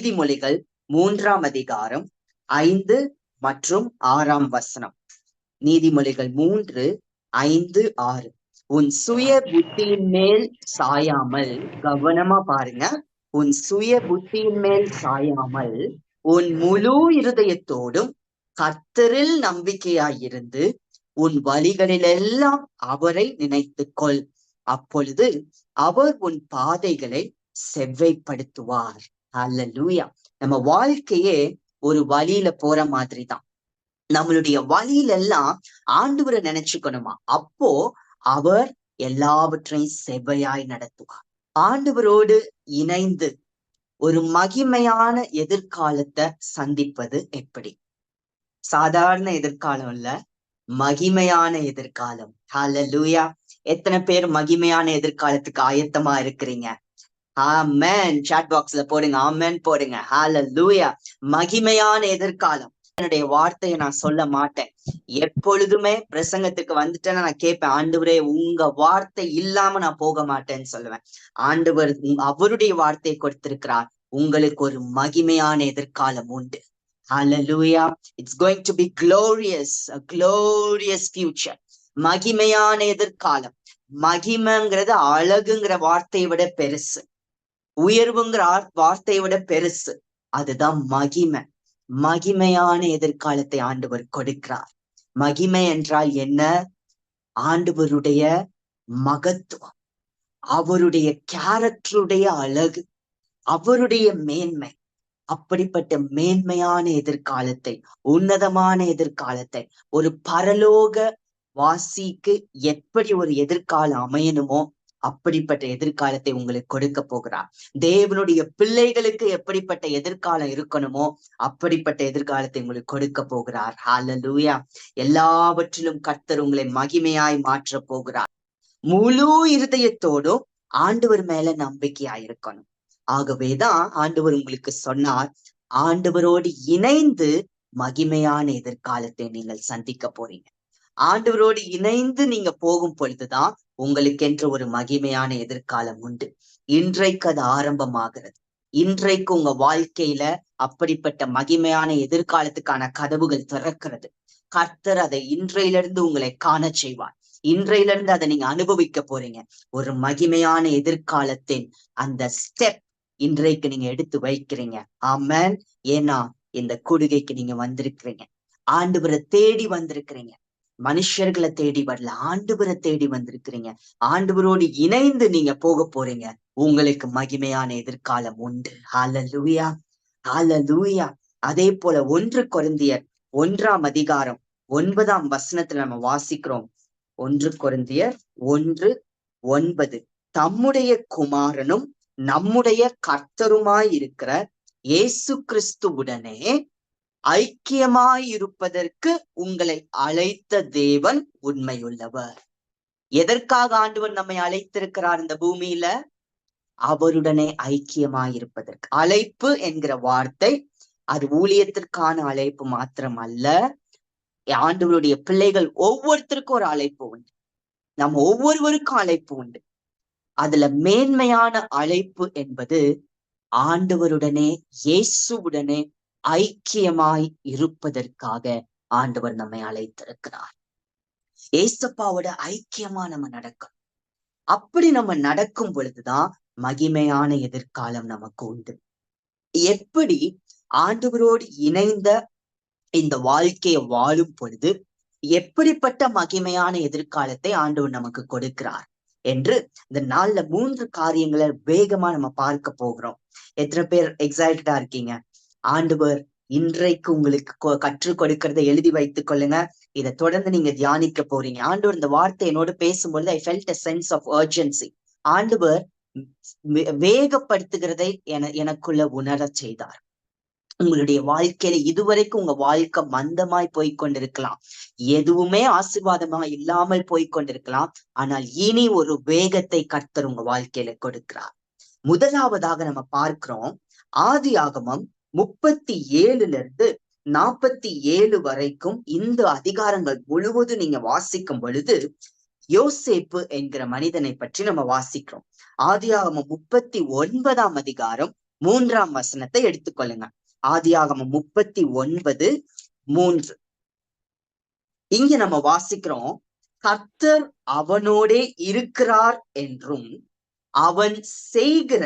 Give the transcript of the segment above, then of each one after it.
நீதிமொழிகள் 3 5 மற்றும் 6. நீதிமொழிகள் 3, 5, 6. உன் சுய புத்தியின் மேல் சாயாமல், கவனமா பாருங்க, உன் சுய புத்தியின் மேல் சாயாமல் உன் முழு இருதயத்தோடும் கர்த்தரில் நம்பிக்கையாயிருந்து உன் வழிகளிலெல்லாம் அவரை நினைத்துக்கொள். அப்பொழுது அவர் உன் பாதைகளை செவ்வைப்படுத்துவார். அல்லேலூயா. நம்ம வாழ்க்கையே ஒரு வழியில போற மாதிரி தான். நம்மளுடைய வழியில எல்லாம் ஆண்டவரை நினைச்சுக்கணுமா? அப்போ அவர் எல்லாவற்றையும் செவ்வையாய் நடத்துவார். ஆண்டவரோடு இணைந்து ஒரு மகிமையான எதிர்காலத்தை சந்திப்பது எப்படி? சாதாரண எதிர்காலம் இல்ல, மகிமையான எதிர்காலம். ஹல்லேலூயா. எத்தனை பேர் மகிமையான எதிர்காலத்துக்கு ஆயத்தமா இருக்கிறீங்க? ஆமென். சாட் பாக்ஸ்ல போடுங்க, ஆமென் போடுங்க. ஹல்லேலூயா. மகிமையான எதிர்காலம். என்னுடைய வார்த்தையை நான் சொல்ல மாட்டேன். எப்பொழுதுமே பிரசங்கத்துக்கு வந்துட்டேன்னா நான் கேட்பேன், ஆண்டவரே உங்க வார்த்தை இல்லாம நான் போக மாட்டேன்னு சொல்லுவேன். ஆண்டவர் அவருடைய வார்த்தையை கொடுத்திருக்கிறார். உங்களுக்கு ஒரு மகிமையான எதிர்காலம் உண்டு. Hallelujah. It's going to be glorious, a glorious future. மகிமையான எதிர்காலம். மகிமைங்கிறது அழகுங்கிற வார்த்தையை விட பெருசு, உயர்வுங்கிற வார்த்தையை விட பெருசு. அதுதான் மகிமை. மகிமையான எதிர்காலத்தை ஆண்டவர் கொடுக்கிறார். மகிமை என்றால் என்ன? ஆண்டவருடைய மகத்துவம், அவருடைய கேரக்டருடைய அழகு, அவருடைய மேன்மை. அப்படிப்பட்ட மேன்மையான எதிர்காலத்தை, உன்னதமான எதிர்காலத்தை, ஒரு பரலோக வாசிக்கு எப்படி ஒரு எதிர்காலம் அமையணுமோ அப்படிப்பட்ட எதிர்காலத்தை உங்களுக்கு கொடுக்க போகிறார். தேவனுடைய பிள்ளைகளுக்கு எப்படிப்பட்ட எதிர்காலம் இருக்கணுமோ அப்படிப்பட்ட எதிர்காலத்தை உங்களுக்கு கொடுக்க போகிறார். ஹல்லேலூயா. எல்லாவற்றிலும் கர்த்தர் உங்களை மகிமையாய் மாற்ற போகிறார். முழு இருதயத்தோடும் ஆண்டவர் மேல நம்பிக்கையாயிருக்கணும். ஆகவேதான் ஆண்டவர் உங்களுக்கு சொன்னார், ஆண்டவரோடு இணைந்து மகிமையான எதிர்காலத்தை நீங்கள் சந்திக்க போறீங்க. ஆண்டவரோடு இணைந்து நீங்க போகும் பொழுதுதான் உங்களுக்கென்று ஒரு மகிமையான எதிர்காலம் உண்டு. இன்றைக்கு அது ஆரம்பமாகிறது. இன்றைக்கு உங்க வாழ்க்கையில அப்படிப்பட்ட மகிமையான எதிர்காலத்துக்கான கதவுகள் திறக்கிறது. கர்த்தர் அதை இன்றையிலிருந்து உங்களை காண செய்வார். இன்றையிலிருந்து அதை நீங்க அனுபவிக்க போறீங்க. ஒரு மகிமையான எதிர்காலத்தின் அந்த ஸ்டெப் இன்றைக்கு நீங்க எடுத்து வைக்கிறீங்க. ஆமென். ஏன்னா இந்த கூடுகைக்கு நீங்க வந்திருக்கிறீங்க, ஆண்டவரை தேடி வந்திருக்கிறீங்க. மனுஷர்களை தேடி வரல, ஆண்டவரை தேடி வந்திருக்கிறீங்க. ஆண்டவரோடு இணைந்து நீங்க போக போறீங்க. உங்களுக்கு மகிமையான எதிர்காலம் உண்டு. ஹல்லேலூயா, ஹல்லேலூயா. அதே போல 1 கொரிந்தியர் 1 நம்ம வாசிக்கிறோம். 1 கொரிந்தியர் 1:9. தம்முடைய குமாரனும் நம்முடைய கர்த்தருமாய் இருக்கிற இயேசு கிறிஸ்துவுடனே ஐக்கியமாயிருப்பதற்கு உங்களை அழைத்த தேவன் உண்மையுள்ளவர். எதற்காக ஆண்டவர் நம்மை அழைத்திருக்கிறார் இந்த பூமியில? அவருடனே ஐக்கியமாயிருப்பதற்கு. அழைப்பு என்கிற வார்த்தை அது ஊழியத்திற்கான அழைப்பு மாத்திரம் அல்ல. ஆண்டவருடைய பிள்ளைகள் ஒவ்வொருத்தருக்கும் ஒரு அழைப்பு உண்டு. நம்ம ஒவ்வொருவருக்கும் அழைப்பு உண்டு. அதுல மேன்மையான அழைப்பு என்பது ஆண்டவருடனே, இயேசுவுடனே ஐக்கியமாய் இருப்பதற்காக ஆண்டவர் நம்மை அழைத்திருக்கிறார். ஏசப்பாவோட ஐக்கியமா நம்ம நடக்கும். அப்படி நம்ம நடக்கும் பொழுதுதான் மகிமையான எதிர்காலம் நமக்கு உண்டு. எப்படி ஆண்டவரோடு இணைந்த இந்த வாழ்க்கையை வாழும் பொழுது எப்படிப்பட்ட மகிமையான எதிர்காலத்தை ஆண்டவர் நமக்கு கொடுக்கிறார் என்று இந்த நாள்ல 3 காரியங்களை வேகமா நம்ம பார்க்க போகிறோம். எத்தனை பேர் எக்ஸைட்டடா இருக்கீங்க? ஆண்டவர் இன்றைக்கு உங்களுக்கு கற்றுக் கொடுக்கிறதை எழுதி வைத்துக் கொள்ளுங்க. இதை தொடர்ந்து நீங்க தியானிக்க போறீங்க. ஆண்டவர் இந்த வார்த்தை என்னோடு பேசும்பொழுது I felt a sense of urgency. ஆண்டவர் வேகப்படுத்துகிறதை எனக்குள்ள உணர செய்தார். உங்களுடைய வாழ்க்கையில இதுவரைக்கும் உங்க வாழ்க்கை மந்தமாய் போய்கொண்டிருக்கலாம், எதுவுமே ஆசீர்வாதமா இல்லாமல் போய்கொண்டிருக்கலாம். ஆனால் இனி ஒரு வேகத்தை கர்த்தர் உங்க வாழ்க்கையில கொடுக்கிறார். முதலாவதாக நம்ம பார்க்கிறோம், ஆதியாகமம் 37 வரைக்கும் இந்த அதிகாரங்கள் முழுவதும் நீங்க வாசிக்கும் பொழுது யோசேப்பு என்கிற மனிதனை பற்றி நம்ம வாசிக்கிறோம். ஆதியாகமம் 39 3ஆம் வசனத்தை எடுத்துக்கொள்ளுங்க. ஆதியாகமம் 39:3. இங்க நம்ம வாசிக்கிறோம், கர்த்தர் அவனோடே இருக்கிறார் என்றும் அவன் செய்கிற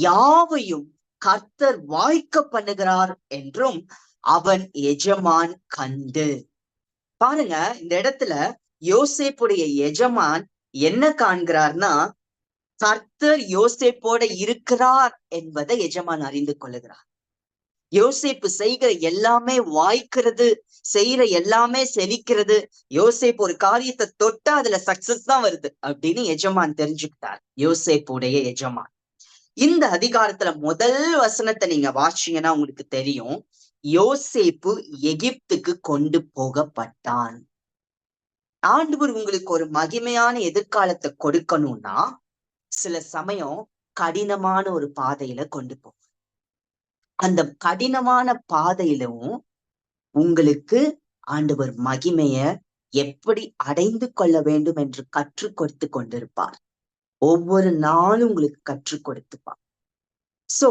யாவையும் கர்த்தர் வாய்க்க பண்ணுகிறார் என்றும் அவன் எஜமான் கண்டு. பாருங்க, இந்த இடத்துல யோசேப்புடைய எஜமான் என்ன காண்கிறார்னா, கர்த்தர் யோசேப்போட இருக்கிறார் என்பதை எஜமான் அறிந்து கொள்ளுகிறார். யோசேப்பு செய்கிற எல்லாமே வாய்க்கிறது, செய்யற எல்லாமே செழிக்கிறது. யோசேப்பு ஒரு காரியத்தை தொட்டா அதுல சக்சஸ் தான் வருது அப்படின்னு எஜமான் தெரிஞ்சுக்கிட்டார், யோசேப்புடைய எஜமான். இந்த அதிகாரத்துல முதல் வசனத்தை நீங்க வாசிச்சீங்கன்னா உங்களுக்கு தெரியும், யோசேப்பு எகிப்துக்கு கொண்டு போகப்பட்டான். ஆண்டவர் உங்களுக்கு ஒரு மகிமையான எதிர்காலத்தை கொடுக்கணும்னா சில சமயம் கடினமான ஒரு பாதையில கொண்டு போகும். அந்த கடினமான பாதையிலும் உங்களுக்கு ஆண்டவர் மகிமைய எப்படி அடைந்து கொள்ள வேண்டும் என்று கற்றுக் கொடுத்து கொண்டிருப்பார். ஒவ்வொரு நாளும் உங்களுக்கு கற்றுக் கொடுத்துப்பார். சோ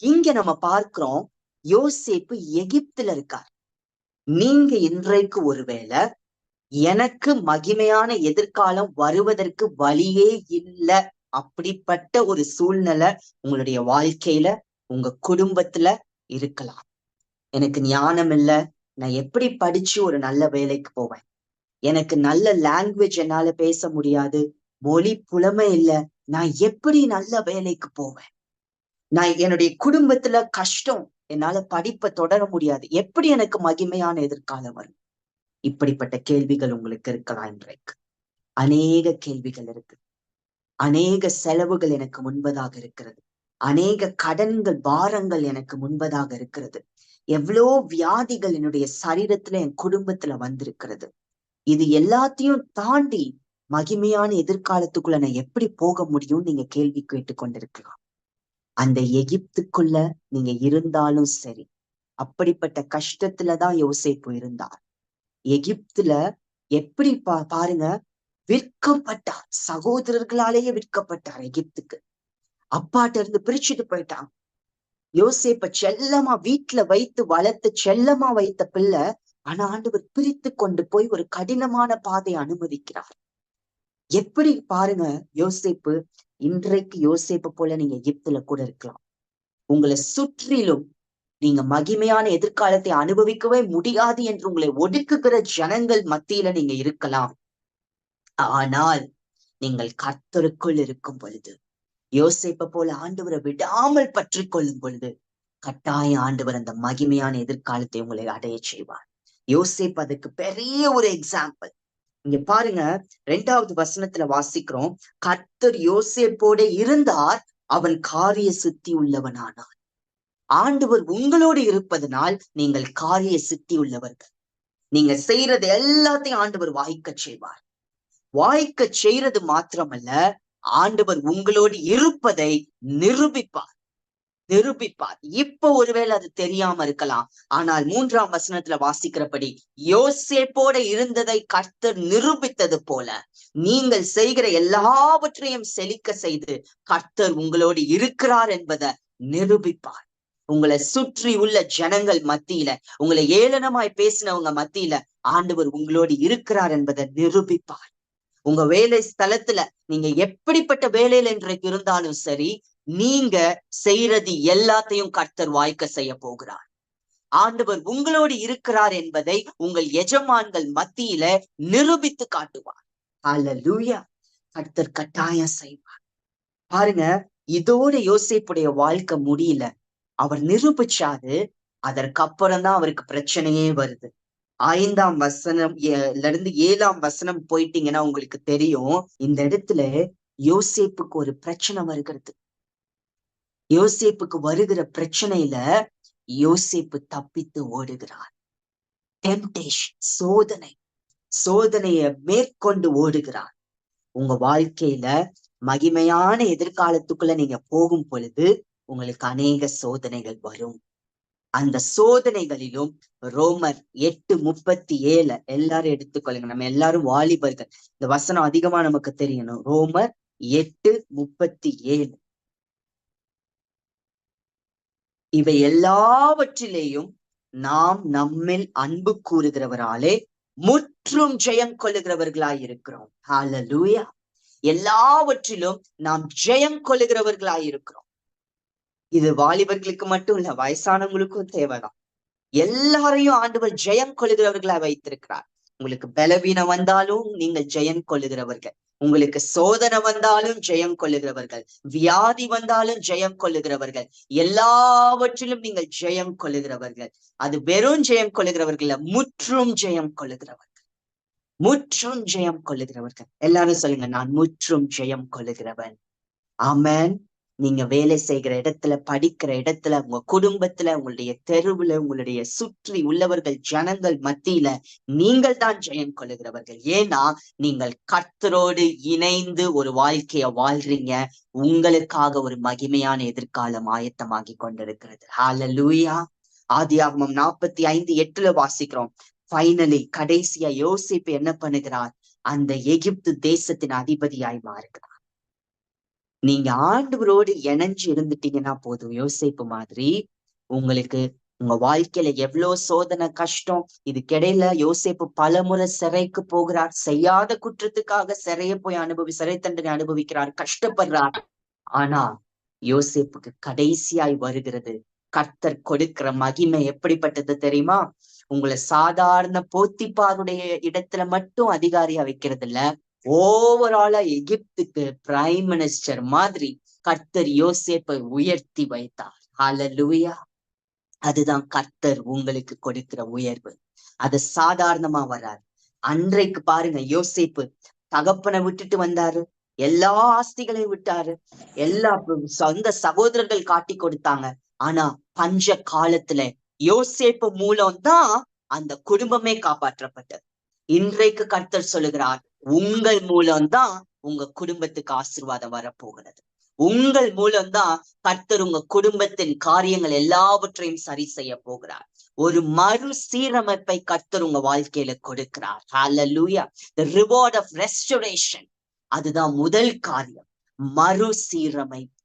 இங்க நம்ம பார்க்கிறோம், யோசேப்பு எகிப்துல இருக்கார். நீங்க இன்றைக்கு ஒருவேளை எனக்கு மகிமையான எதிர்காலம் வருவதற்கு வழியே இல்லை, அப்படிப்பட்ட ஒரு சூழ்நிலை உங்களுடைய வாழ்க்கையில உங்க குடும்பத்துல இருக்கலாம். எனக்கு ஞானம் இல்லை, நான் எப்படி படிச்சு ஒரு நல்ல வேலைக்கு போவேன், எனக்கு நல்ல லாங்குவேஜ் என்னால பேச முடியாது, மொழி புலமை இல்லை, நான் எப்படி நல்ல வேலைக்கு போவேன், நான் என்னுடைய குடும்பத்துல கஷ்டம், என்னால படிப்பை தொடர முடியாது, எப்படி எனக்கு மகிமையான எதிர்காலம் வரும்? இப்படிப்பட்ட கேள்விகள் உங்களுக்கு இருக்கலாம். இன்றைக்கு அநேக கேள்விகள் இருக்கு, அநேக செலவுகள் எனக்கு முன்பதாக இருக்கிறது, அநேக கடன்கள் பாரங்கள் எனக்கு முன்பதாக இருக்கிறது, எவ்வளோ வியாதிகள் என்னுடைய சரீரத்துல என் குடும்பத்துல வந்திருக்கிறது. இது எல்லாத்தையும் தாண்டி மகிமையான எதிர்காலத்துக்குள்ள நான் எப்படி போக முடியும் நீங்க கேள்வி கேட்டு கொண்டிருக்கலாம். அந்த எகிப்துக்குள்ள நீங்க இருந்தாலும் சரி, அப்படிப்பட்ட கஷ்டத்துலதான் யோசேப்பு இருந்தார். எகிப்துல எப்படி பாருங்க, விற்கப்பட்டார், சகோதரர்களாலேயே விற்கப்பட்டார் எகிப்துக்கு. அப்பாட்ட இருந்து பிரிச்சுட்டு போயிட்டான். யோசேப்ப செல்லமா வீட்டுல வைத்து வளர்த்து செல்லமா வைத்த பிள்ளை, ஆனா ஆண்டவர் பிரித்து கொண்டு போய் ஒரு கடினமான பாதையை அனுமதிக்கிறார். எப்படி பாருங்க யோசேப்பு. இன்றைக்கு யோசேப்பு போல நீங்க எகிப்துல கூட இருக்கலாம். உங்களை சுற்றிலும் நீங்க மகிமையான எதிர்காலத்தை அனுபவிக்கவே முடியாது என்று உங்களை ஒடுக்குகிற ஜனங்கள் மத்தியில நீங்க இருக்கலாம். ஆனால் நீங்கள் கர்த்தருக்குள் இருக்கும் பொழுது, யோசேப்பை போல ஆண்டவரை விடாமல் பற்றி கொள்ளும் பொழுது, கட்டாயம் ஆண்டவர் அந்த மகிமையான எதிர்காலத்தை உங்களை அடைய செய்வார். யோசேப்பு அதுக்கு பெரிய ஒரு எக்ஸாம்பிள். இங்க பாருங்க, 2வது வசனத்துல வாசிக்கிறோம், கர்த்தர் யோசேப்போட இருந்தார், அவன் காரிய சித்தி உள்ளவனானான். ஆண்டவர் உங்களோடு இருப்பதனால் நீங்கள் காரிய சித்தி உள்ளவர்கள். நீங்க செய்யறது எல்லாத்தையும் ஆண்டவர் வாய்க்க செய்வார். வாய்க்க செய்யறது மாத்திரமல்ல, ஆண்டவர் உங்களோடு இருப்பதை நிரூபிப்பார். இப்ப ஒருவேளை அது தெரியாம இருக்கலாம், ஆனால் 3ஆம் வசனத்துல வாசிக்கிறபடி யோசேப்போட இருந்ததை கர்த்தர் நிரூபித்தது போல நீங்கள் செய்கிற எல்லாவற்றையும் செழிக்க செய்து கர்த்தர் உங்களோடு இருக்கிறார் என்பதை நிரூபிப்பார். உங்களை சுற்றி உள்ள ஜனங்கள் மத்தியில, உங்களை ஏளனமாய் பேசினவங்க மத்தியில ஆண்டவர் உங்களோடு இருக்கிறார் என்பதை நிரூபிப்பார். உங்க வேலை ஸ்தலத்துல நீங்க எப்படிப்பட்ட வேலையில இன்றைக்கு இருந்தாலும் சரி, நீங்க செய்யறது எல்லாத்தையும் கர்த்தர் வாய்க்க செய்ய போகிறார். ஆண்டவர் உங்களோடு இருக்கிறார் என்பதை உங்கள் எஜமான்கள் மத்தியில நிரூபித்து காட்டுவார். அல்லேலூயா. கர்த்தர் கட்டாயம் செய்வார். பாருங்க, இதோட யோசேப்புடைய வாழ்க்கை முடியல, அவர் நிரூபிச்சாரு. அதற்கப்புறம் தான் அவருக்கு பிரச்சனையே வருது. 5ஆம் வசனம்ல இருந்து 7ஆம் வசனம் போயிட்டீங்கன்னா உங்களுக்கு தெரியும், இந்த இடத்துல யோசேப்புக்கு ஒரு பிரச்சனை வருகிறது. யோசேப்புக்கு வருகிற பிரச்சனையில யோசேப்பு தப்பித்து ஓடுகிறார். டெம்டேஷன், சோதனைய மேற்கொண்டு ஓடுகிறார். உங்க வாழ்க்கையில மகிமையான எதிர்காலத்துக்குள்ள நீங்க போகும் பொழுது உங்களுக்கு அநேக சோதனைகள் வரும். அந்த சோதனைகளிலும் ரோமர் 8:37 எல்லாரும் எடுத்துக்கொள்ளுங்க. நம்ம எல்லாரும் வாலிபர்கள், இந்த வசனம் அதிகமா நமக்கு தெரியணும். ரோமர் 8:37. இவை எல்லாவற்றிலேயும் நாம் நம்மில் அன்பு கூறுகிறவராலே முற்றும் ஜெயம் கொள்ளுகிறவர்களாய் இருக்கிறோம். ஹல்லேலூயா. எல்லாவற்றிலும் நாம் ஜெயம் கொள்ளுகிறவர்களாய் இருக்கிறோம். இது வாலிபர்களுக்கு மட்டும் இல்ல, வயசானவங்களுக்கும் தேவைதான். எல்லாரையும் ஆண்டவர் ஜெயம் கொள்ளுகிறவர்களா வைத்திருக்கிறார். உங்களுக்கு பலவீனம் வந்தாலும் நீங்கள் ஜெயம் கொள்ளுகிறவர்கள், உங்களுக்கு சோதனை வந்தாலும் ஜெயம் கொள்ளுகிறவர்கள், வியாதி வந்தாலும் ஜெயம் கொள்ளுகிறவர்கள், எல்லாவற்றிலும் நீங்கள் ஜெயம் கொள்ளுகிறவர்கள். அது வெறும் ஜெயம் கொள்ளுகிறவர்கள், முற்றும் ஜெயம் கொள்ளுகிறவர்கள், முற்றும் ஜெயம் கொள்ளுகிறவர்கள். எல்லாரும் சொல்லுங்க, நான் முற்றும் ஜெயம் கொள்ளுகிறவன். ஆமென். நீங்க வேலை செய்கிற இடத்துல, படிக்கிற இடத்துல, உங்க குடும்பத்துல, உங்களுடைய தெருவுல, உங்களுடைய சுற்றி உள்ளவர்கள் ஜனங்கள் மத்தியில நீங்கள் தான் ஜெயம் கொள்ளுகிறவர்கள். ஏன்னா நீங்கள் கர்த்தரோடு இணைந்து ஒரு வாழ்க்கைய வாழ்றீங்க. உங்களுக்காக ஒரு மகிமையான எதிர்காலம் ஆயத்தமாகி கொண்டிருக்கிறது. ஹல்லேலூயா. ஆதியாகமம் 45:8 வாசிக்கிறோம். ஃபைனலி கடைசியா யோசேப்பு என்ன பண்ணுகிறார்? அந்த எகிப்து தேசத்தின் அதிபதியாய் மாறுகிறார். நீங்க ஆண்டவரோடு இணைஞ்சு இருந்துட்டீங்கன்னா போதும், யோசேப்பு மாதிரி உங்களுக்கு உங்க வாழ்க்கையில எவ்வளவு சோதனை கஷ்டம். இதுக்கிடையில யோசேப்பு பலமுறை சிறைக்கு போகிறார். செய்யாத குற்றத்துக்காக சிறை தண்டனை அனுபவிக்கிறார், கஷ்டப்படுறார். ஆனா யோசேப்புக்கு கடைசியாய் வருகிறது கர்த்தர் கொடுக்கிற மகிமை எப்படிப்பட்டது தெரியுமா? உங்களை சாதாரண போத்திபாருடைய இடத்துல மட்டும் அதிகாரியா வைக்கிறது இல்ல, ஓவராலா எகிப்துக்கு பிரைம் மினிஸ்டர் மாதிரி கர்த்தர் யோசேப்பை உயர்த்தி வைத்தார். ஹல்லேலூயா. அதுதான் கர்த்தர் உங்களுக்கு கொடுக்கிற உயர்வு. அது சாதாரணமா வராது. அன்றைக்கு பாருங்க, யோசேப்பு தகப்பனை விட்டுட்டு வந்தாரு, எல்லா ஆஸ்திகளையும் விட்டாரு, எல்லா சொந்த சகோதரர்கள் காட்டி கொடுத்தாங்க. ஆனா பஞ்ச காலத்துல யோசேப்பு மூலம்தான் அந்த குடும்பமே காப்பாற்றப்பட்டது. இன்றைக்கு கர்த்தர் சொல்லுகிறார், உங்கள் மூலம்தான் உங்க குடும்பத்துக்கு ஆசீர்வாதம் வரப்போகிறது. உங்கள் மூலம்தான் கர்த்தர் உங்க குடும்பத்தின் காரியங்கள் எல்லாவற்றையும் சரி செய்ய போகிறார். ஒரு மறு சீரமைப்பை கர்த்தர் உங்க வாழ்க்கையில கொடுக்கிறார். ஹல்லேலூயா. The reward of restoration. அதுதான் முதல் காரியம், மறு சீரமைப்பு.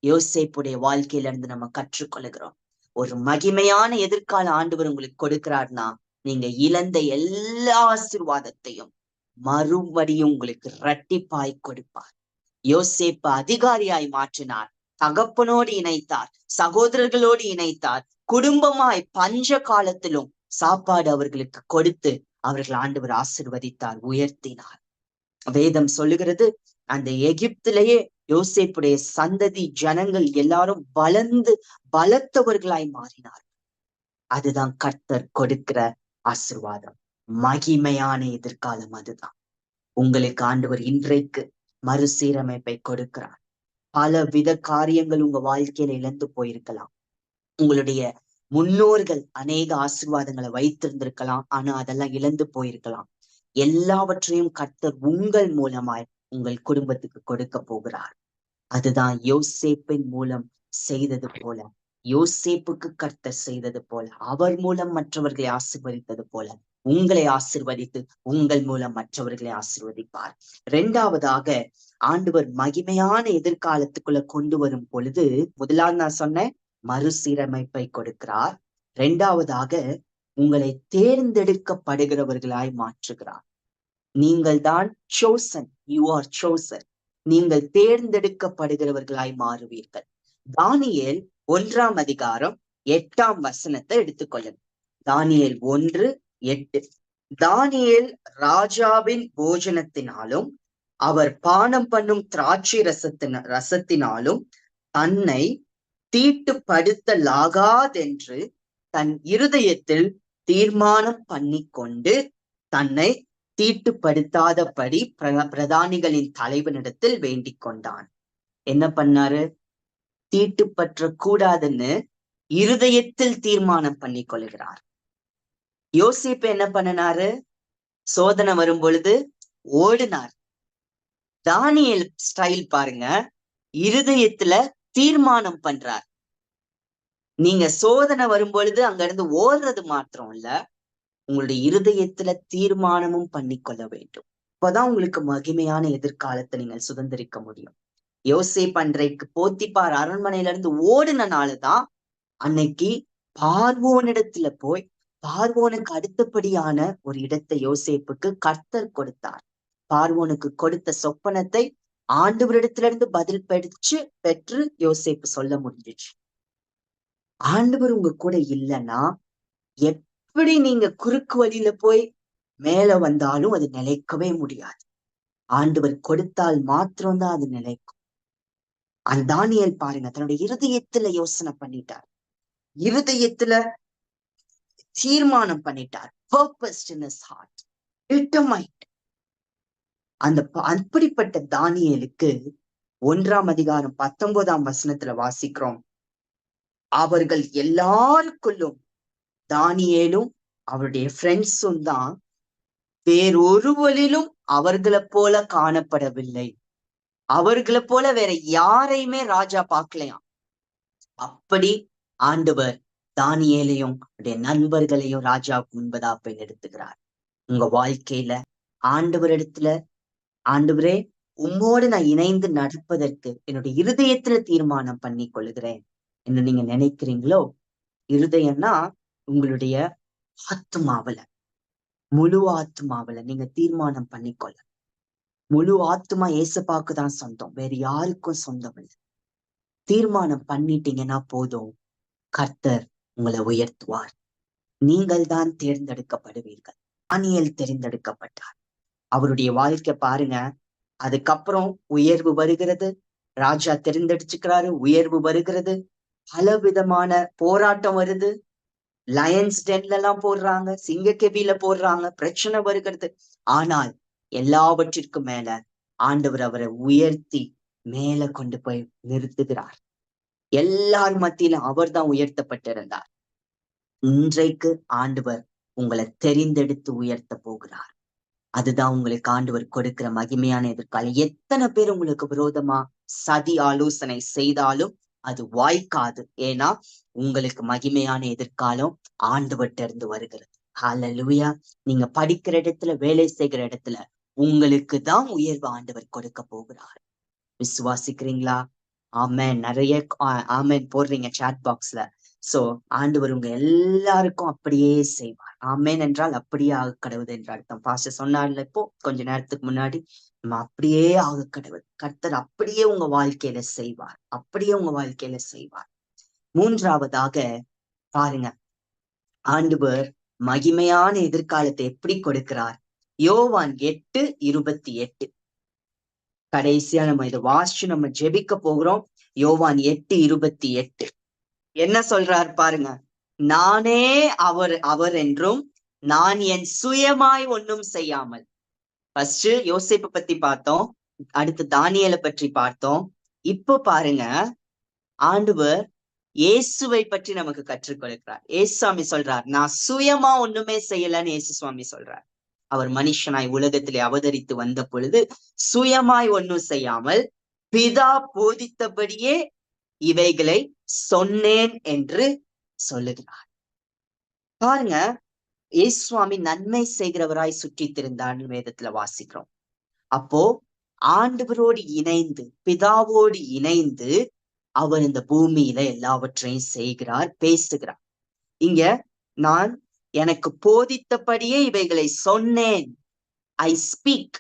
யோசேப்புடைய வாழ்க்கையில இருந்து நம்ம கற்றுக்கொள்கிறோம். ஒரு மகிமையான எதிர்கால ஆண்டவர் உங்களுக்கு கொடுக்கிறார்னா, நீங்க இழந்த எல்லா ஆசீர்வாதத்தையும் மறுபடியும் உங்களுக்கு இரட்டிப்பாய் கொடுப்பார். யோசேப்பு அதிகாரியாய் மாற்றினார், தகப்பனோடு இணைத்தார், சகோதரர்களோடு இணைத்தார், குடும்பமாய் பஞ்ச காலத்திலும் சாப்பாடு அவர்களுக்கு கொடுத்து அவர்கள் ஆண்டவர் ஆசீர்வதித்தார், உயர்த்தினார். வேதம் சொல்லுகிறது, அந்த எகிப்திலேயே யோசேப்புடைய சந்ததி ஜனங்கள் எல்லாரும் வளர்ந்து பலத்தவர்களாய் மாறினார். அதுதான் கர்த்தர் கொடுக்கிற ஆசீர்வாதம், மகிமையான எதிர்காலம். அதுதான் உங்களுக்கு ஆண்டவர் இன்றைக்கு மறுசீரமைப்பை கொடுக்கிறார். பல வித காரியங்கள் உங்க வாழ்க்கையில இழந்து போயிருக்கலாம். உங்களுடைய முன்னோர்கள் அநேக ஆசீர்வாதங்களை வைத்திருந்திருக்கலாம், ஆனா அதெல்லாம் இழந்து போயிருக்கலாம். எல்லாவற்றையும் கர்த்தர் உங்கள் மூலமாய் உங்கள் குடும்பத்துக்கு கொடுக்க போகிறார். அதுதான் யோசேப்பின் மூலம் செய்தது போல, யோசேப்புக்கு கர்த்தர் செய்தது போல, அவர் மூலம் மற்றவர்களை ஆசீர்வதித்தது போல உங்களை ஆசீர்வதித்து உங்கள் மூலம் மற்றவர்களை ஆசீர்வதிப்பார். இரண்டாவதாக, ஆண்டவர் மகிமையான எதிர்காலத்துக்குள்ள கொண்டு வரும் பொழுது, முதலாவது நான் சொன்னேன், மறுசீரமைப்பை கொடுக்கிறார். இரண்டாவதாக, உங்களை தேர்ந்தெடுக்கப்படுகிறவர்களாய் மாற்றுகிறார். நீங்கள் தான் chosen, you are chosen. நீங்கள் தேர்ந்தெடுக்கப்படுகிறவர்களாய் மாறுவீர்கள். தானியேல் 1:8 எடுத்துக்கொள்ளுங்க. தானியேல் 1:8. தானியேல் ராஜாவின் போஜனத்தினாலும் அவர் பானம் பண்ணும் திராட்சை ரசத்தினாலும் தன்னை தீட்டுப்படுத்தலாகாதென்று தன் இருதயத்தில் தீர்மானம் பண்ணிக்கொண்டு தன்னை தீட்டுப்படுத்தாதபடி பிரதானிகளின் தலைவனிடத்தில் வேண்டிக் கொண்டான். என்ன பண்ணாரு? தீட்டுப்பற்ற கூடாதுன்னு இருதயத்தில் தீர்மானம் பண்ணி கொள்கிறார். யோசேப்பு என்ன பண்ணினாரு? சோதனை வரும் பொழுது ஓடினார். தானியேல் ஸ்டைல் பாருங்க, இருதயத்துல தீர்மானம் பண்றார். நீங்க சோதனை வரும் பொழுது அங்க இருந்து ஓடுறது மாத்திரம் இல்ல, உங்களுடைய இருதயத்துல தீர்மானமும் பண்ணிக்கொள்ள வேண்டும். அப்பதான் உங்களுக்கு மகிமையான எதிர்காலத்தை நீங்கள் சுதந்திரிக்க முடியும். யோசேப்பு அன்றைக்கு போத்திபார் அரண்மனையில இருந்து ஓடினாலதான் அன்னைக்கு பார்வோனிடத்துல போய் பார்வோனுக்கு அடுத்தபடியான ஒரு இடத்தை யோசேப்புக்கு கர்த்தர் கொடுத்தார். பார்வோனுக்கு கொடுத்த சொப்பனத்தை ஆண்டவரிடத்திலிருந்து பதில் பெற்று யோசேப்பு சொல்ல முடிஞ்சிச்சு. ஆண்டவர் உங்க கூட இல்லைன்னா எப்படி நீங்க குறுக்கு வழியில போய் மேல வந்தாலும் அது நிலைக்கவே முடியாது. ஆண்டவர் கொடுத்தால் மாத்திரம்தான் அது நிலைக்கும். அந்த தானியேல் பாருங்க, தன்னுடைய இருதயத்துல யோசனை பண்ணிட்டார், இருதயத்துல தீர்மானம் பண்ணிட்டார். Purposed in his heart, determined. அப்படிப்பட்ட தானியேலுக்கு 1ஆம் அதிகாரம் 19ஆம் வசனத்துல வாசிக்கிறோம், அவர்கள் எல்லாருக்குள்ளும் தானியேலும் அவருடைய ஃப்ரெண்ட்ஸும் தான் வேறொருவரிலும் அவர்களை போல காணப்படவில்லை. அவர்களை போல வேற யாரையுமே ராஜா பார்க்கலையாம். அப்படி ஆண்டவர் தானியேலையும் அவருடைய நண்பர்களையும் ராஜாவுக்கு முன்பதா போய் நிறுத்துகிறார். உங்க வாழ்க்கையில ஆண்டவரிடத்துல, ஆண்டவரே உம்மோடு நான் இணைந்து நடப்பதற்கு என்னுடைய இருதயத்துல தீர்மானம் பண்ணி கொள்ளுகிறேன் என்று நீங்க நினைக்கிறீங்களோ, இருதயம்னா உங்களுடைய ஆத்மாவில, முழு ஆத்மாவில நீங்க தீர்மானம் பண்ணிக்கொள்ள. முழு ஆத்மா ஏசப்பாக்கு தான் சொந்தம், வேற யாருக்கும் சொந்தம் இல்லை. தீர்மானம் பண்ணிட்டீங்கன்னா போதும், கர்த்தர் உங்களை உயர்த்துவார். நீங்கள் தான் தேர்ந்தெடுக்கப்படுவீர்கள். தானியேல் தேர்ந்தெடுக்கப்பட்டார். அவருடைய வாழ்க்கை பாருங்க, அதுக்கப்புறம் உயர்வு வருகிறது. ராஜா தெரிந்தெடுச்சுக்கிறாரு, உயர்வு வருகிறது. பல விதமான போராட்டம் வருது. லயன்ஸ் டென்ல எல்லாம் போடுறாங்க, சிங்கக்கெபியில போடுறாங்க, பிரச்சனை வருகிறது. ஆனால் எல்லாவற்றிற்கும் மேல ஆண்டவர் அவரை உயர்த்தி மேல கொண்டு போய் நிறுத்துகிறார். எல்லார் மத்தியிலும் அவர் தான் உயர்த்தப்பட்டிருந்தார். இன்றைக்கு ஆண்டவர் உங்களை தெரிந்தெடுத்து உயர்த்த போகிறார். அதுதான் உங்களுக்கு ஆண்டவர் கொடுக்கிற மகிமையான எதிர்காலம். எத்தனை பேர் உங்களுக்கு விரோதமா சதி ஆலோசனை செய்தாலும் அது வாய்க்காது. ஏன்னா உங்களுக்கு மகிமையான எதிர்காலம் ஆண்டவர்ட்ட இருந்து வருகிறது. ஹல்லேலூயா. நீங்க படிக்கிற இடத்துல, வேலை செய்கிற இடத்துல உங்களுக்கு தான் உயர்வு ஆண்டவர் கொடுக்க போகிறார். விசுவாசிக்கிறீங்களா? ஆமென். நிறைய ஆமென் போடுறீங்க சாட் பாக்ஸ்ல. சோ ஆண்டவர் உங்க எல்லாருக்கும் அப்படியே செய்வார். ஆமென் என்றால் அப்படியே ஆக கடவுது என்ற அர்த்தம். பாஸ்டர் சொன்னார்ல இப்போ கொஞ்ச நேரத்துக்கு முன்னாடி, நம்ம அப்படியே ஆக கடவுள். கர்த்தர் அப்படியே உங்க வாழ்க்கையில செய்வார், அப்படியே உங்க வாழ்க்கையில செய்வார். மூன்றாவதாக பாருங்க, ஆண்டவர் மகிமையான எதிர்காலத்தை எப்படி கொடுக்கிறார். யோவான் 8:28 கடைசியா நம்ம இதை வாசிச்சு நம்ம ஜெபிக்க போகிறோம். யோவான் 8:28 என்ன சொல்றார் பாருங்க. நானே அவர் என்றும் நான் என் சுயமாய் ஒன்றும் செய்யாமல். ஃபர்ஸ்ட் யோசேப்பு பத்தி பார்த்தோம், அடுத்து தானியேலை பற்றி பார்த்தோம். இப்போ பாருங்க, ஆண்டவர் இயேசுவை பற்றி நமக்கு கற்றுக் கொடுக்கிறார். இயேசு சுவாமி சொல்றார், நான் சுயமா ஒண்ணுமே செய்யலன்னு இயேசு சுவாமி சொல்றார். அவர் மனுஷனாய் உலகத்திலே அவதரித்து வந்த பொழுது சுயமாய் ஒன்னும் செய்யாமல் பிதா போதித்தபடியே இவைகளை சொன்னேன் என்று சொல்லுகிறார். பாருங்க, இயேசு சுவாமி நன்மை செய்கிறவராய் சுற்றி திருந்தான்னு வேதத்துல வாசிக்கிறோம். அப்போ ஆண்டவரோடு இணைந்து, பிதாவோடு இணைந்து அவர் இந்த பூமியில எல்லாவற்றையும் செய்கிறார், பேசுகிறார். இங்க நான் எனக்கு போதித்தபடியே இவைகளை சொன்னேன், ஐ ஸ்பீக்,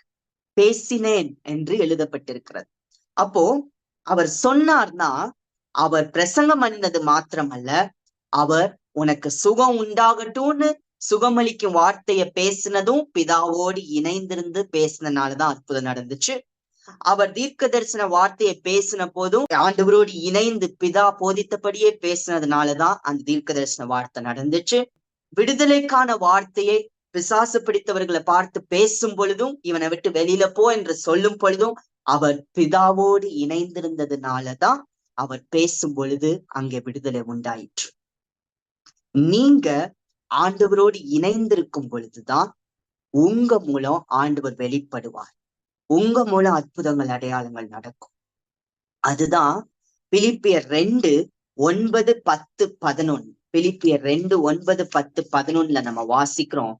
பேசினேன் என்று எழுதப்பட்டிருக்கிறது. அப்போ அவர் சொன்னார்னா அவர் பிரசங்கம் பண்ணினது மாத்திரமல்ல, அவர் உனக்கு சுகம் உண்டாகட்டும்னு சுகமளிக்கும் வார்த்தைய பேசினதும் பிதாவோடு இணைந்திருந்து பேசினனாலதான் அற்புதம் நடந்துச்சு. அவர் தீர்க்க தரிசன வார்த்தையை பேசின போதும் ஆண்டவரோடு இணைந்து பிதா போதித்தபடியே பேசினதுனாலதான் அந்த தீர்க்க தரிசன வார்த்தை நடந்துச்சு. விடுதலைக்கான வார்த்தையை பிசாசு பிடித்தவர்களை பார்த்து பேசும் பொழுதும், இவனை விட்டு வெளியில போ என்று சொல்லும் பொழுதும் அவர் பிதாவோடு இணைந்திருந்ததுனாலதான் அவர் பேசும் பொழுது அங்கே விடுதலை உண்டாயிற்று. நீங்க ஆண்டவரோடு இணைந்திருக்கும் பொழுதுதான் உங்க மூலம் ஆண்டவர் வெளிப்படுவார், உங்க மூலம் அற்புதங்கள் அடையாளங்கள் நடக்கும். அதுதான் பிலிப்பியர் 2:9-10-11 பிலிப்பியர் 2:9-10-11 நம்ம வாசிக்கிறோம்.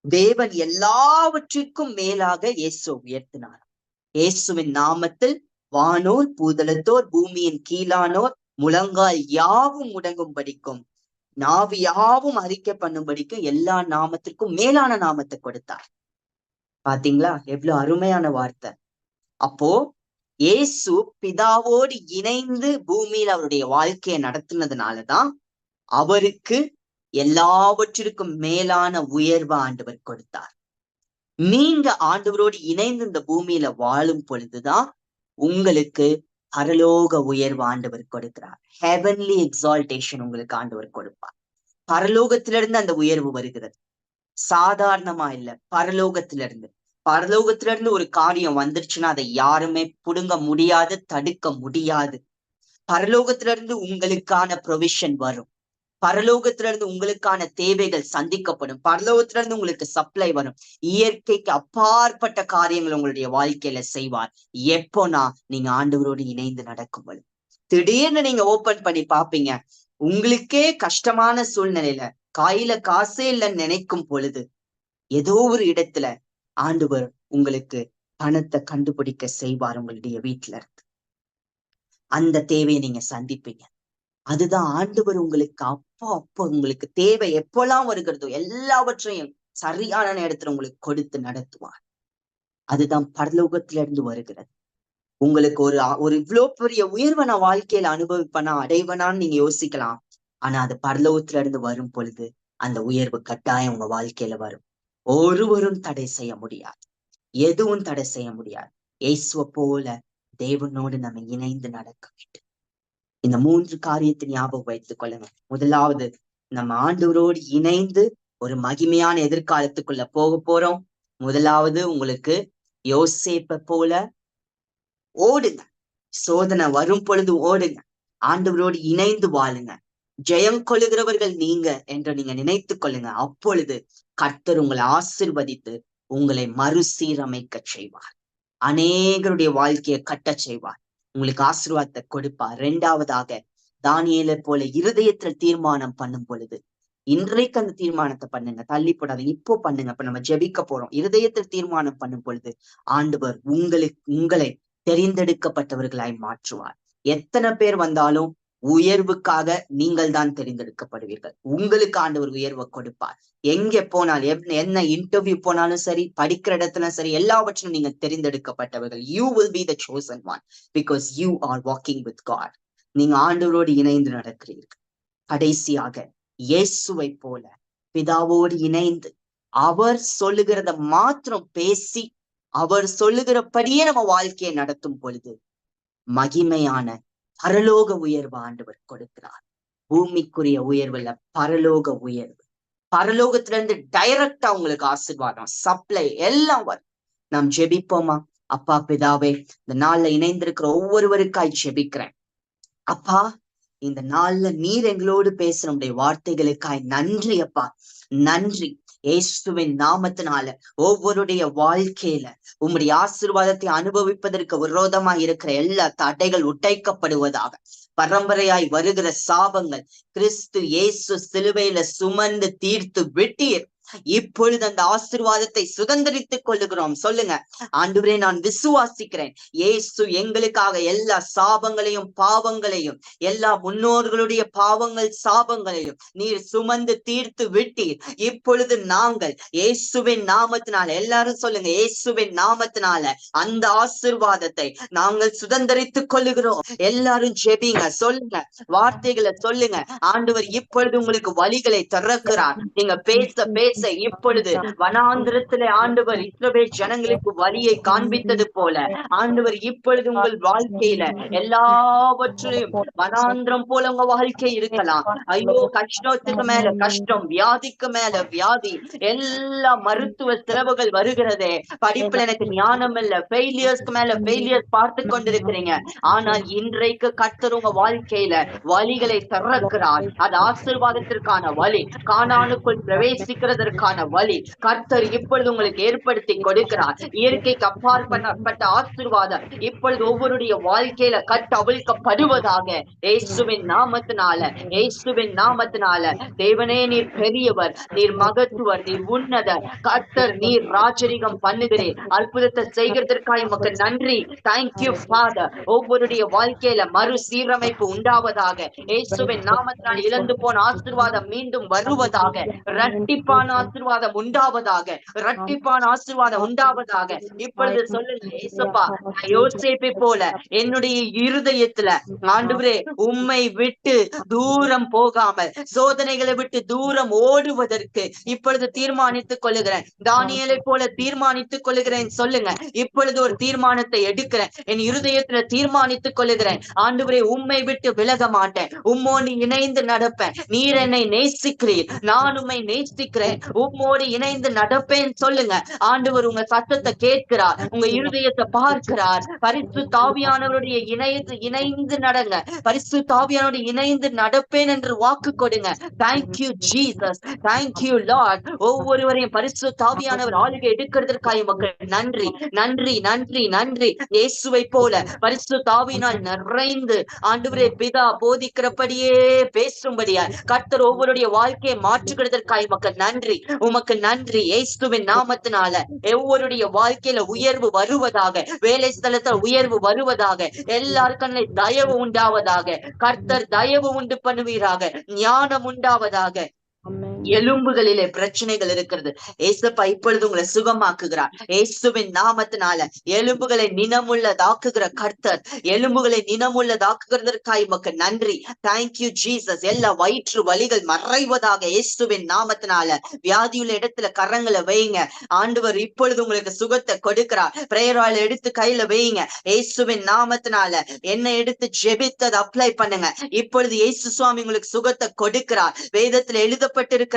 தேவன் எல்லாவற்றிற்கும் மேலாக இயேசு உயர்த்தினார். இயேசுவின் நாமத்தில் வானோர் பூதலத்தோர் பூமியின் கீழானோர் முழங்கால் யாவும் முடங்கும்படிக்கும் நாவு யாவும் அறிக்கை பண்ணும்படிக்கும் எல்லா நாமத்திற்கும் மேலான நாமத்தை கொடுத்தார். பாத்தீங்களா எவ்வளவு அருமையான வார்த்தை. அப்போ இயேசு பிதாவோடு இணைந்து பூமியில அவருடைய வாழ்க்கையை நடத்தினதுனாலதான் அவருக்கு எல்லாவற்றிற்கும் மேலான உயர்வை ஆண்டவர் கொடுத்தார். நீங்க ஆண்டவரோடு இணைந்து இந்த பூமியில வாழும் பொழுதுதான் உங்களுக்கு பரலோக உயர்வு ஆண்டவர் கொடுக்கிறார். ஹெவன்லி எக்ஸால்டேஷன் உங்களுக்கு ஆண்டவர் கொடுப்பார். பரலோகத்திலிருந்து அந்த உயர்வு வருகிறது, சாதாரணமா இல்ல. பரலோகத்திலிருந்து ஒரு காரியம் வந்துருச்சுன்னா அதை யாருமே புடுங்க முடியாது, தடுக்க முடியாது. பரலோகத்திலிருந்து உங்களுக்கான ப்ரொவிஷன் வரும். பரலோகத்திலிருந்து உங்களுக்கான தேவைகள் சந்திக்கப்படும். பரலோகத்திலிருந்து உங்களுக்கு சப்ளை வரும். இயற்கைக்கு அப்பாற்பட்ட காரியங்கள் உங்களுடைய வாழ்க்கையில செய்வார். எப்போனா நீங்க ஆண்டவரோடு இணைந்து நடக்கும் பொழுது. திடீர்னு நீங்க ஓபன் பண்ணி பாப்பீங்க, உங்களுக்கே கஷ்டமான சூழ்நிலையில கையில காசே இல்லைன்னு நினைக்கும் பொழுது ஏதோ ஒரு இடத்துல ஆண்டவர் உங்களுக்கு பணத்தை கண்டுபிடிக்க செய்வார். உங்களுடைய வீட்டுல இருந்து அந்த தேவையை நீங்க சந்திப்பீங்க. அதுதான் ஆண்டவர் உங்களுக்கு அப்போ உங்களுக்கு தேவை எப்பெல்லாம் வருகிறதோ எல்லாவற்றையும் சரியான நேரத்துல உங்களுக்கு கொடுத்து நடத்துவார். அதுதான் பரலோகத்திலிருந்து வருகிறது. உங்களுக்கு ஒரு இவ்வளவு பெரிய உயர்வை நான் வாழ்க்கையில அனுபவிப்பனா அடைவனான்னு நீங்க யோசிக்கலாம். ஆனா அது பரலோகத்துல இருந்து வரும் பொழுது அந்த உயர்வு கட்டாயம் உங்க வாழ்க்கையில வரும். ஒருவரும் தடை செய்ய முடியாது, எதுவும் தடை செய்ய முடியாது. இயேசுவை போல தேவனோடு நம்ம இணைந்து நடக்க வேண்டும். இந்த 3 காரியத்தை ஞாபகம் வைத்துக் கொள்ளுங்க. முதலாவது, நம்ம ஆண்டவரோடு இணைந்து ஒரு மகிமையான எதிர்காலத்துக்குள்ள போக போறோம். முதலாவது, உங்களுக்கு யோசேப்பை போல ஓடுங்க. சோதனை வரும் பொழுது ஓடுங்க. ஆண்டவரோடு இணைந்து வாழுங்க. ஜெயம் கொள்ளுகிறவர்கள் நீங்க என்று நீங்க நினைத்துக் கொள்ளுங்க. அப்பொழுது கர்த்தர் உங்களை ஆசீர்வதித்து உங்களை மறுசீரமைக்க செய்வார். அநேகருடைய வாழ்க்கையை கட்ட செய்வார். உங்களுக்கு ஆசீர்வாதத்தை கொடுப்பார். 2வதாக, தானியேலை போல இருதயத்தில் தீர்மானம் பண்ணும் பொழுது, இன்றைக்கு அந்த தீர்மானத்தை பண்ணுங்க, தள்ளி போடாது, இப்போ பண்ணுங்க. இப்ப நம்ம ஜெபிக்க போறோம். இருதயத்தில் தீர்மானம் பண்ணும் பொழுது ஆண்டவர் உங்களை தெரிந்தெடுக்கப்பட்டவர்களாய் மாற்றுவார். எத்தனை பேர் வந்தாலும் உயர்வுக்காக நீங்கள் தான் தெரிந்தெடுக்கப்படுவீர்கள். உங்களுக்கு ஆண்டவர் உயர்வை கொடுப்பார். எங்க போனாலும், என்ன இன்டர்வியூ போனாலும் சரி, படிக்கிற இடத்துல சரி, எல்லாவற்றிலும் நீங்க தெரிந்தெடுக்கப்பட்டவர்கள். You will be the chosen one because you are walking with God. நீங்க ஆண்டவரோடு இணைந்து நடக்கிறீர்கள். கடைசியாக, இயேசுவை போல பிதாவோடு இணைந்து அவர் சொல்லுகிறத மாத்திரம் பேசி அவர் சொல்லுகிறபடியே நம்ம வாழ்க்கையை நடத்தும் பொழுது மகிமையான பரலோக உயர்வு ஆண்டவர் கொடுக்கிறார். பூமிக்குரிய உயர்வு இல்ல, பரலோக உயர்வு. பரலோகத்திலிருந்து டைரக்டா உங்களுக்கு ஆசீர்வாதம், சப்ளை எல்லாம் வரும். நாம் ஜெபிப்போமா? அப்பா பிதாவே, இந்த நாள்ல இணைந்திருக்கிற ஒவ்வொருவருக்காய் ஜெபிக்கிறேன். அப்பா, இந்த நாள்ல நீர் எங்களோடு பேசுற நம்முடைய வார்த்தைகளுக்காய் நன்றி அப்பா, நன்றி. இயேசுவின் நாமத்தினால ஒவ்வொருடைய வாழ்க்கையில உம்முடைய ஆசீர்வாதத்தை அனுபவிப்பதற்கு விரோதமா இருக்கிற எல்லா தடைகள் உடைக்கப்படுவதாக. பரம்பரையாய் வருகிற சாபங்கள் கிறிஸ்து இயேசு சிலுவையில சுமந்து தீர்த்து விட்டீர். இப்பொழுது அந்த ஆசீர்வாதத்தை சுதந்திரித்துக் கொள்ளுகிறோம். சொல்லுங்க, ஆண்டவரே, நான் விசுவாசிக்கிறேன். இயேசு எங்களுக்காக எல்லா சாபங்களையும் பாவங்களையும், எல்லா முன்னோர்களுடைய பாவங்கள் சாபங்களையும் நீர் சுமந்து தீர்த்து விட்டீர். இப்பொழுது நாங்கள் இயேசுவின் நாமத்தினால, எல்லாரும் சொல்லுங்க, இயேசுவின் நாமத்தினால அந்த ஆசீர்வாதத்தை நாங்கள் சுதந்திரித்துக் கொள்ளுகிறோம். எல்லாரும் ஜெபிங்க, சொல்லுங்க, வார்த்தைகளை சொல்லுங்க. ஆண்டவர் இப்பொழுது உங்களுக்கு வழிகளை திறக்கிறார். நீங்க பேச பேச இப்பொழுது வனாந்திரத்திலே ஆண்டவர் இஸ்ரவேல் ஜனங்களுக்கு வழியை காண்பித்தது போல ஆண்டவர் இப்பொழுது உங்கள் வாழ்க்கையில எல்லாவற்றையும், வனாந்திரம் போல உங்க வாழ்க்கை இருக்கலாம். ஐயோ, கஷ்டத்துக்கு மேல கஷ்டம், வியாதிக்கு மேல வியாதி, எல்லா மருத்துவ செலவுகள் வருகிறதே, படிப்புல எனக்கு ஞானம் இல்ல, ஃபெயிலியர்ஸ்க்கு மேல ஃபெயிலியர்ஸ் பார்த்து கொண்டிருக்கிறீங்க. ஆனால் இன்றைக்கு கர்த்தர் உங்க வாழ்க்கையில வழிகளை திறக்கிறார். அது ஆசீர்வாதத்திற்கான வழி. கானானுக்குள் பிரவேசிக்கிறதற்கு செல்வதற்கான வழி கர்த்தர் இப்பொழுது உங்களுக்கு ஏற்படுத்தி கொடுக்கிறார். இயற்கைக்கு அப்பாற்பட்ட ஆசீர்வாதம் இப்பொழுது ஒவ்வொருடைய வாழ்க்கையில கட்டவிழ்க்கப்படுவதாக இயேசுவின் நாமத்தினால, இயேசுவின் நாமத்தினால. தேவனே, நீர் பெரியவர், நீர் மகத்துவர், நீர் உன்னதர். கர்த்தர், நீர் ராஜரிகம் பண்ணுகிறேன், அற்புதத்தை செய்கிறதற்காக உமக்கு நன்றி. Thank you father. ஒவ்வொருடைய வாழ்க்கையில மறுசீரமைப்பு உண்டாவதாக இயேசுவின் நாமத்தினால். இழந்து போன ஆசீர்வாதம் மீண்டும் வருவதாக, இரட்டிப்பான ஆசீர்வாதம் உண்டாவதாக, இரட்டிப்பான ஆசீர்வாதம் உண்டாவதாக. இப்பொழுது சொல்லுங்க, ஏசப்பா, யோசேப்பை போல என்னுடைய இருதயத்துல ஆண்டவரே உம்மை விட்டு தூரம் போகாமல், சோதனைகளை விட்டு தூரம் ஓடுவதற்கு இப்பொழுது தீர்மானித்துக் கொள்ளுகிறேன். தானியேலை போல தீர்மானித்துக் கொள்ளுகிறேன். சொல்லுங்க, இப்பொழுது ஒரு தீர்மானத்தை எடுக்கிறேன். என் இருதயத்துல தீர்மானித்துக் கொள்ளுகிறேன். ஆண்டவரே, உம்மை விட்டு விலக மாட்டேன், உம்மோடு இணைந்து நடப்பேன். நீர் என்னை நேசிக்கிறீர், நான் உம்மை நேசிக்கிறேன், உம்மோடு இணைந்து நடப்பேன். சொல்லுங்க, ஆண்டவர் உங்க சத்தத்தை கேட்கிறார், உங்க இருதயத்தை பார்க்கிறார். பரிசுத்த ஆவியானவருடைய இணைந்து நடங்க, பரிசுத்த ஆவியானவருடைய இணைந்து நடப்பேன் என்று வாக்கு கொடுங்க. Thank you Jesus, thank you Lord. ஒவ்வொருவரையும் பரிசுத்த ஆவியானவர் ஆளுகை எடுக்கிறதற்காக மக்கள் நன்றி, நன்றி, நன்றி, நன்றி. இயேசுவை போல பரிசுத்த ஆவியினால் நிறைந்து ஆண்டவரே பிதா போதிக்கிறபடியே பேசும்படியா கர்த்தர் ஒவ்வொருடைய வாழ்க்கையை மாற்றுகிறதற்காக மக்கள் நன்றி, உமக்கு நன்றி. இயேசுவின் நாமத்தினால ஒவ்வொருடைய வாழ்க்கையில உயர்வு வருவதாக, வேலை ஸ்தலத்தில் உயர்வு வருவதாக, எல்லாருக்கும் தயவு உண்டாவதாக, கர்த்தர் தயவு உண்டு பண்ணுவீராக, ஞானம் உண்டாவதாக. எலும்புகளிலே பிரச்சனைகள் இருக்கிறது, ஏசப்பா இப்பொழுது உங்களை சுகமாக்குகிறார் இயேசுவின் நாமத்தினால. எலும்புகளை நினமுள்ளதாக்குகிற கர்த்தர், எலும்புகளை நினமுள்ளதாக்குகிறதற்காக உமக்கு நன்றி. Thank you Jesus. எல்லா வயிற்று வலிகள் மறைவதாக இயேசுவின் நாமத்தினால. வியாதியுள்ள இடத்துல கரங்களை வைங்க, ஆண்டவர் இப்பொழுது உங்களுக்கு சுகத்தை கொடுக்கிறார். பிரேயர் ஆயில் எடுத்து கையில வைங்க இயேசுவின் நாமத்தினால. என்னை எடுத்து ஜெபித்தது அப்ளை பண்ணுங்க. இப்பொழுது இயேசு சுவாமி உங்களுக்கு சுகத்தை கொடுக்கிறார். வேதத்துல எழுதப்பட்டிருக்கிறபடியே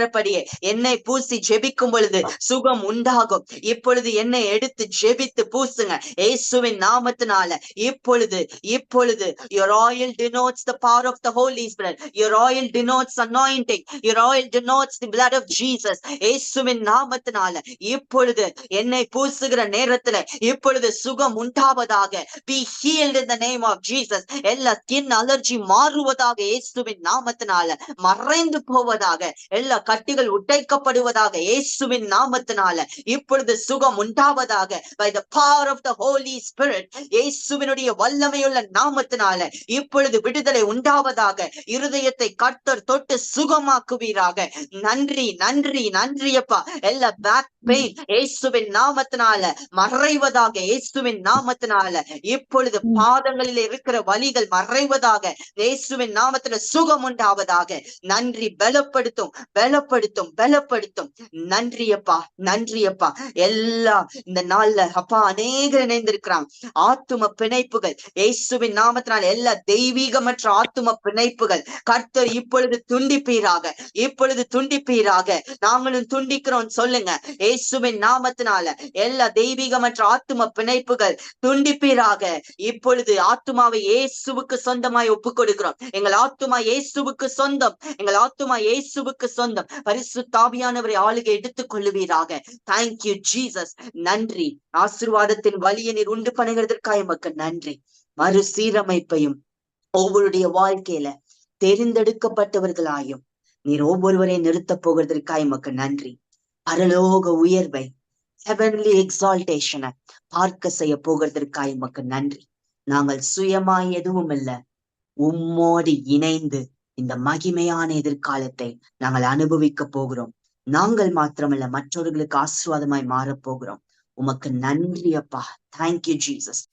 என்னை பூசி ஜெபிக்கும் பொழுது சுகம் உண்டாகும். இப்பொழுது என்னை எடுத்து ஜெபித்து பூசுங்க இயேசுவின் நாமத்தினால. இப்பொழுது இப்பொழுது your oil denotes the power of the Holy Spirit, your oil denotes anointing, your oil denotes the blood of Jesus. இயேசுவின் நாமத்தினால இப்பொழுது என்னை பூசுகிற நேரத்துல இப்பொழுது சுகம் உண்டாவதாக. be healed in the name of Jesus. எல்லா ஸ்கின் அலர்ஜி மாறுவதாக இயேசுவின் நாமத்தினால, மறைந்து போவதாக, எல்லா கட்டிகள் உடைக்கப்படுவதாக இயேசுவின் நாமத்தினால. இப்பொழுது சுகம் உண்டாவதாக by the power of the Holy Spirit. இயேசுவினுடைய வல்லமையுள்ள நாமத்தினால இப்பொழுது விடுதலை உண்டாவதாக. இருதயத்தை கர்த்தர் தொட்டு சுகமாக்குவீராக. நன்றி, நன்றி, நன்றியப்பா. எல்லா பேக் பெயின் இயேசுவின் நாமத்தினால மறைவதாக, இயேசுவின் நாமத்தினால. இப்பொழுது பாதங்களில் இருக்கிற வலிகள் மறைவதாக, இயேசுவின் நாமத்துல சுகம் உண்டாவதாக. நன்றி. பலப்படுத்தும், பலப்படுத்தும், பலப்படுத்தும். நன்றியப்பா, நன்றியப்பா. எல்லாம் இந்த நாள்ல அப்பா அநேகர் இணைந்திருக்கிறான். ஆத்தும பிணைப்புகள் இயேசுவின் நாமத்தினால் எல்லா தெய்வீகமற்ற ஆத்தும பிணைப்புகள் கர்த்தர் இப்பொழுது துண்டிப்பீராக, இப்பொழுது துண்டிப்பீராக. நாங்களும் துண்டிக்கிறோம் சொல்லுங்க இயேசுவின் நாமத்தினால. எல்லா தெய்வீகமற்ற ஆத்தும பிணைப்புகள் துண்டிப்பீராக. இப்பொழுது ஆத்துமாவை இயேசுவுக்கு சொந்தமாய் ஒப்புக் கொடுக்கிறோம். எங்கள் ஆத்துமா இயேசுவுக்கு சொந்தம், எங்கள் ஆத்துமா இயேசுவுக்கு சொந்தம். பரிசுத்த ஆவியானவரை ஆளுகை எடுத்துக் கொள்ளுவீராக. Thank you Jesus. நன்றி. ஆசீர்வாதத்தின் வழியை நீர் உண்டு பண்ணுகிறதற்காக மக்கள் நன்றி. மறுசீரமைப்பையும் ஒவ்வொருடைய வாழ்க்கையில தெரிந்தெடுக்கப்பட்டவர்களாயும் நீர் ஒவ்வொருவரையும் நிறுத்த போகிறதற்காக மக்கள் நன்றி. பரலோக உயர்வை, ஹெவன்லி எக்ஸால்டேஷனை பார்க்க செய்ய போகிறதற்காக மக்கள் நன்றி. நாங்கள் சுயமாய் எதுவும் இல்ல, உம்மோடு இணைந்து இந்த மகிமையான எதிர்காலத்தை நாங்கள் அனுபவிக்க போகிறோம். நாங்கள் மாத்திரமல்ல, மற்றவர்களுக்கு ஆசீர்வாதமாய் மாறப் போகிறோம். உமக்கு நன்றி அப்பா. Thank you Jesus.